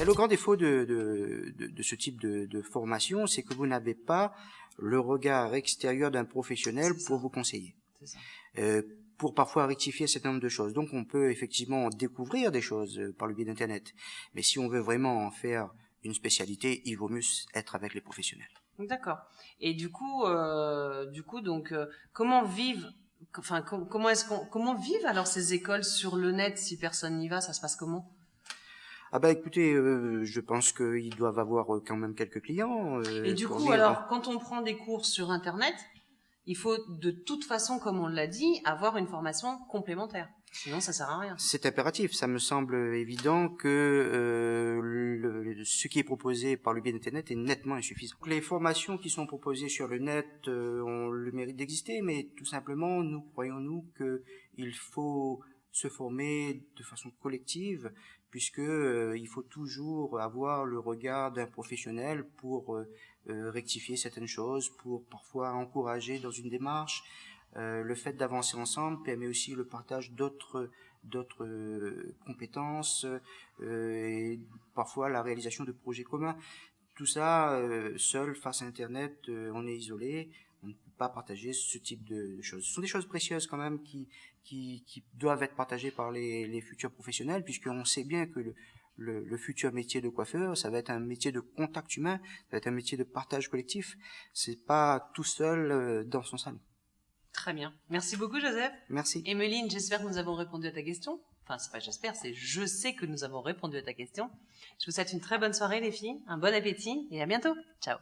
le grand défaut de ce type de formation, c'est que vous n'avez pas le regard extérieur d'un professionnel pour vous conseiller. C'est ça. Pour parfois rectifier un certain nombre de choses. Donc on peut effectivement découvrir des choses par le biais d'Internet. Mais si on veut vraiment en faire une spécialité, il vaut mieux être avec les professionnels. D'accord. Et du coup, donc, comment vivent alors ces écoles sur le net si personne n'y va? Ça se passe comment? Ah bah écoutez, je pense qu'ils doivent avoir quand même quelques clients. Et du coup, alors, quand on prend des cours sur Internet, il faut de toute façon, comme on l'a dit, avoir une formation complémentaire. Sinon, ça sert à rien. C'est impératif. Ça me semble évident que ce qui est proposé par le biais d'Internet est nettement insuffisant. Les formations qui sont proposées sur le net ont le mérite d'exister, mais tout simplement, nous croyons qu'il faut se former de façon collective, puisque il faut toujours avoir le regard d'un professionnel pour rectifier certaines choses, pour parfois encourager dans une démarche. Le fait d'avancer ensemble permet aussi le partage d'autres compétences et parfois la réalisation de projets communs. Tout ça, seul face à Internet, on est isolé, on ne peut pas partager ce type de choses. Ce sont des choses précieuses quand même qui doivent être partagées par les futurs professionnels, puisqu'on sait bien que le futur métier de coiffeur, ça va être un métier de contact humain, ça va être un métier de partage collectif. C'est pas tout seul dans son salon. Très bien. Merci beaucoup, Joseph. Merci. Emeline, j'espère que nous avons répondu à ta question. Enfin, c'est pas j'espère, c'est je sais que nous avons répondu à ta question. Je vous souhaite une très bonne soirée, les filles, un bon appétit et à bientôt. Ciao.